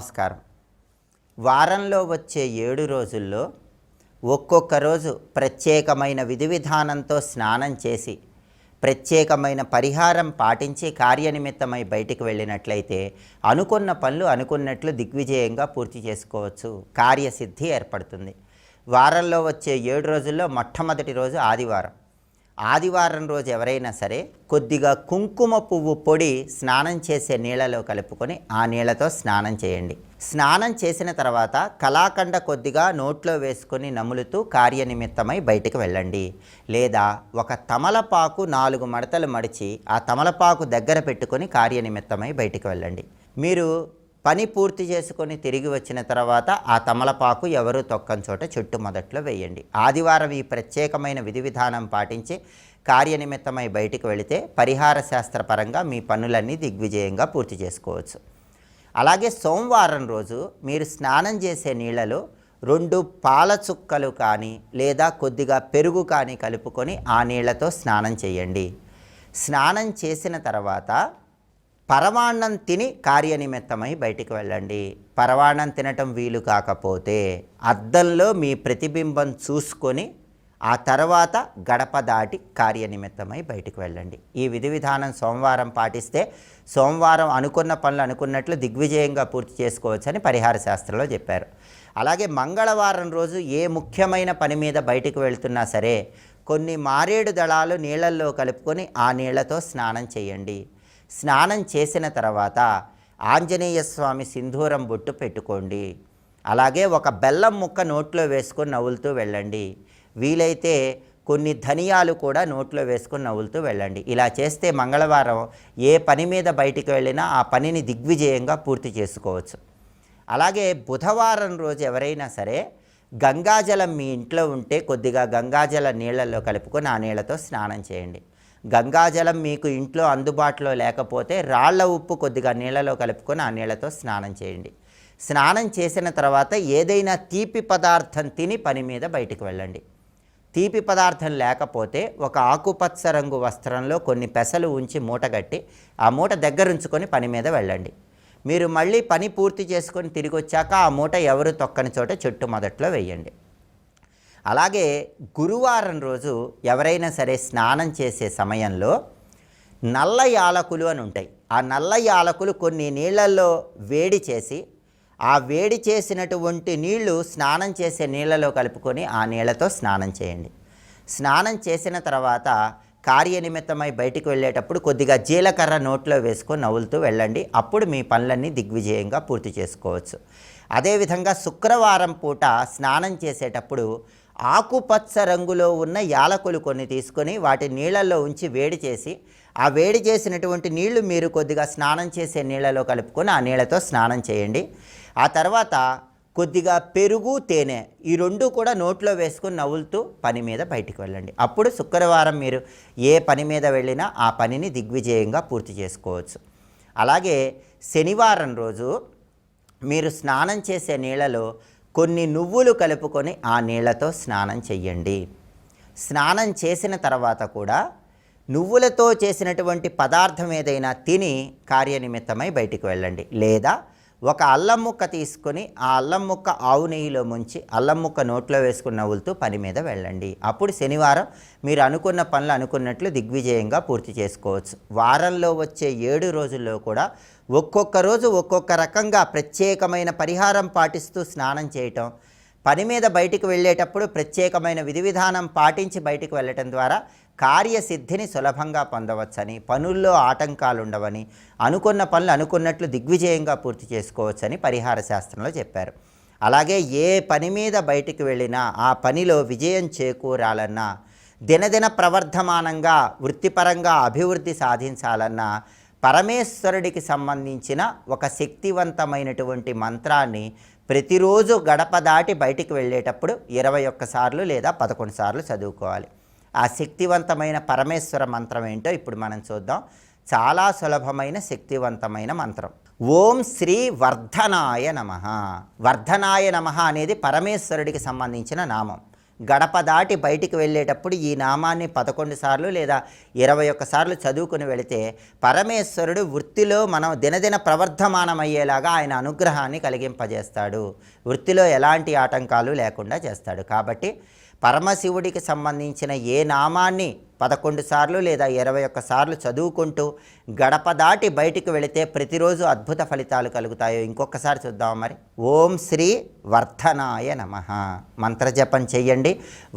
నమస్కారం. వారంలో వచ్చే 7 రోజుల్లో ఒక్కొక్క రోజు ప్రత్యేకమైన విధి విధానంతో స్నానం చేసి ప్రత్యేకమైన పరిహారం పాటించి కార్యనిమిత్తమై బయటికి వెళ్ళినట్లయితే అనుకున్న పనులు అనుకున్నట్లు దిగ్విజయంగా పూర్తి చేసుకోవచ్చు, కార్యసిద్ధి ఏర్పడుతుంది. వారంలో వచ్చే 7 రోజుల్లో మొట్టమొదటి రోజు ఆదివారం. ఆదివారం రోజు ఎవరైనా సరే కొద్దిగా కుంకుమ పువ్వు పొడి స్నానం చేసే నీళ్ళలో కలుపుకొని ఆ నీళ్ళతో స్నానం చేయండి. స్నానం చేసిన తర్వాత కలాకండ కొద్దిగా నోట్లో వేసుకొని నములుతూ కార్యనిమిత్తమై బయటికి వెళ్ళండి. లేదా ఒక తమలపాకు 4 మడతలు మడిచి ఆ తమలపాకు దగ్గర పెట్టుకొని కార్యనిమిత్తమై బయటికి వెళ్ళండి. మీరు పని పూర్తి చేసుకొని తిరిగి వచ్చిన తర్వాత ఆ తమలపాకు ఎవరు తొక్కని చోట చెట్టు మొదట్లో వేయండి. ఆదివారం ఈ ప్రత్యేకమైన విధి విధానం పాటించి కార్యనిమిత్తమై బయటికి వెళితే పరిహార శాస్త్రపరంగా మీ పనులన్నీ దిగ్విజయంగా పూర్తి చేసుకోవచ్చు. అలాగే సోమవారం రోజు మీరు స్నానం చేసే నీళ్ళలో 2 పాల చుక్కలు కానీ లేదా కొద్దిగా పెరుగు కానీ కలుపుకొని ఆ నీళ్ళతో స్నానం చేయండి. స్నానం చేసిన తర్వాత పరమాన్నం తిని కార్యనిమిత్తమై బయటికి వెళ్ళండి. పరమాన్నం తినటం వీలు కాకపోతే అద్దంలో మీ ప్రతిబింబం చూసుకొని ఆ తర్వాత గడప దాటి కార్యనిమిత్తమై బయటికి వెళ్ళండి. ఈ విధి విధానం సోమవారం పాటిస్తే సోమవారం అనుకున్న పనులు అనుకున్నట్లు దిగ్విజయంగా పూర్తి చేసుకోవచ్చని పరిహార శాస్త్రంలో చెప్పారు. అలాగే మంగళవారం రోజు ఏ ముఖ్యమైన పని మీద బయటికి వెళ్తున్నా సరే కొన్ని మారేడు దళాలు నీళ్ళల్లో కలుపుకొని ఆ నీళ్లతో స్నానం చేయండి. స్నానం చేసిన తర్వాత ఆంజనేయ స్వామి సింధూరం బొట్టు పెట్టుకోండి. అలాగే ఒక బెల్లం ముక్క నోట్లో వేసుకొని నవ్వులుతూ వెళ్ళండి. వీలైతే కొన్ని ధనియాలు కూడా నోట్లో వేసుకొని నవ్వులుతూ వెళ్ళండి. ఇలా చేస్తే మంగళవారం ఏ పని మీద బయటికి వెళ్ళినా ఆ పనిని దిగ్విజయంగా పూర్తి చేసుకోవచ్చు. అలాగే బుధవారం రోజు ఎవరైనా సరే గంగాజలం మీ ఇంట్లో ఉంటే కొద్దిగా గంగాజల నీళ్ళల్లో కలుపుకొని ఆ నీళ్ళతో స్నానం చేయండి. గంగాజలం మీకు ఇంట్లో అందుబాటులో లేకపోతే రాళ్ల ఉప్పు కొద్దిగా నీళ్ళలో కలుపుకొని ఆ నీళ్ళతో స్నానం చేయండి. స్నానం చేసిన తర్వాత ఏదైనా తీపి పదార్థం తిని పని మీద బయటికి వెళ్ళండి. తీపి పదార్థం లేకపోతే ఒక ఆకుపచ్చ రంగు వస్త్రంలో కొన్ని పెసలు ఉంచి మూటగట్టి ఆ మూట దగ్గరుంచుకొని పని మీద వెళ్ళండి. మీరు మళ్ళీ పని పూర్తి చేసుకొని తిరిగి వచ్చాక ఆ మూట ఎవరు తొక్కని చోట చెట్టు మొదట్లో వేయండి. అలాగే గురువారం రోజు ఎవరైనా సరే స్నానం చేసే సమయంలో నల్ల యాలకులు అని ఉంటాయి. ఆ నల్ల యాలకులు కొన్ని నీళ్ళల్లో వేడి చేసి ఆ వేడి చేసినటువంటి నీళ్లు స్నానం చేసే నీళ్ళలో కలుపుకొని ఆ నీళ్ళతో స్నానం చేయండి. స్నానం చేసిన తర్వాత కార్యనిమిత్తమై బయటికి వెళ్ళేటప్పుడు కొద్దిగా జీలకర్ర నోట్లో వేసుకొని నవ్వులుతూ వెళ్ళండి. అప్పుడు మీ పనులన్నీ దిగ్విజయంగా పూర్తి చేసుకోవచ్చు. అదేవిధంగా శుక్రవారం పూట స్నానం చేసేటప్పుడు ఆకుపచ్చ రంగులో ఉన్న యాలకులు కొన్ని తీసుకొని వాటి నీళ్ళల్లో ఉంచి వేడి చేసి ఆ వేడి చేసినటువంటి నీళ్లు మీరు కొద్దిగా స్నానం చేసే నీళ్ళలో కలుపుకొని ఆ నీళ్ళతో స్నానం చేయండి. ఆ తర్వాత కొద్దిగా పెరుగు తేనె ఈ 2 కూడా నోట్లో వేసుకొని నవ్వులుతూ పని మీద బయటికి వెళ్ళండి. అప్పుడు శుక్రవారం మీరు ఏ పని మీద వెళ్ళినా ఆ పనిని దిగ్విజయంగా పూర్తి చేసుకోవచ్చు. అలాగే శనివారం రోజు మీరు స్నానం చేసే నీళ్ళలో కొన్ని నువ్వులు కలుపుకొని ఆ నీళ్ళతో స్నానం చెయ్యండి. స్నానం చేసిన తర్వాత కూడా నువ్వులతో చేసినటువంటి పదార్థం ఏదైనా తిని కార్యనిమిత్తమై బయటికి వెళ్ళండి. లేదా ఒక అల్లం ముక్క తీసుకొని ఆ అల్లం ముక్క ఆవు నెయ్యిలో ముంచి అల్లం ముక్క నోట్లో వేసుకుని నవ్వులుతూ పని మీద వెళ్ళండి. అప్పుడు శనివారం మీరు అనుకున్న పనులు అనుకున్నట్లు దిగ్విజయంగా పూర్తి చేసుకోవచ్చు. వారంలో వచ్చే 7 రోజుల్లో కూడా ఒక్కొక్క రోజు ఒక్కొక్క రకంగా ప్రత్యేకమైన పరిహారం పాటిస్తూ స్నానం చేయటం, పని మీద బయటికి వెళ్ళేటప్పుడు ప్రత్యేకమైన విధి విధానం పాటించి బయటికి వెళ్ళటం ద్వారా కార్యసిద్ధిని సులభంగా పొందవచ్చని, పనుల్లో ఆటంకాలు ఉండవని, అనుకున్న పనులు అనుకున్నట్లు దిగ్విజయంగా పూర్తి చేసుకోవచ్చని పరిహార శాస్త్రంలో చెప్పారు. అలాగే ఏ పని మీద బయటికి వెళ్ళినా ఆ పనిలో విజయం చేకూరాలన్నా, దినదిన ప్రవర్ధమానంగా వృత్తిపరంగా అభివృద్ధి సాధించాలన్నా పరమేశ్వరుడికి సంబంధించిన ఒక శక్తివంతమైనటువంటి మంత్రాన్ని ప్రతిరోజు గడప దాటి బయటికి వెళ్ళేటప్పుడు 21 సార్లు లేదా 11 సార్లు చదువుకోవాలి. ఆ శక్తివంతమైన పరమేశ్వర మంత్రం ఏంటో ఇప్పుడు మనం చూద్దాం. చాలా సులభమైన శక్తివంతమైన మంత్రం. ఓం శ్రీ వర్ధనాయ నమః. వర్ధనాయ నమః అనేది పరమేశ్వరుడికి సంబంధించిన నామం. గడప దాటి బయటికి వెళ్ళేటప్పుడు ఈ నామాన్ని 11 సార్లు లేదా 21 సార్లు చదువుకుని వెళితే పరమేశ్వరుడు వృత్తిలో మనం దినదిన ప్రవర్ధమానమయ్యేలాగా ఆయన అనుగ్రహాన్ని కలిగింపజేస్తాడు. వృత్తిలో ఎలాంటి ఆటంకాలు లేకుండా చేస్తాడు. కాబట్టి పరమశివుడికి సంబంధించిన ఏ నామాన్ని 11 సార్లు లేదా 21 సార్లు చదువుకుంటూ గడప దాటి బయటికి వెళితే ప్రతిరోజు అద్భుత ఫలితాలు కలుగుతాయో ఇంకొకసారి చూద్దాం. మరి ఓం శ్రీ వర్ధనాయ నమః మంత్రజపం చెయ్యండి.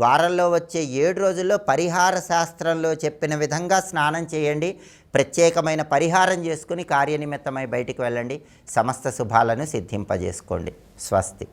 వారంలో వచ్చే 7 రోజుల్లో పరిహార శాస్త్రంలో చెప్పిన విధంగా స్నానం చేయండి. ప్రత్యేకమైన పరిహారం చేసుకుని కార్యనిమిత్తమై బయటికి వెళ్ళండి. సమస్త శుభాలను సిద్ధింపజేసుకోండి. స్వస్తి.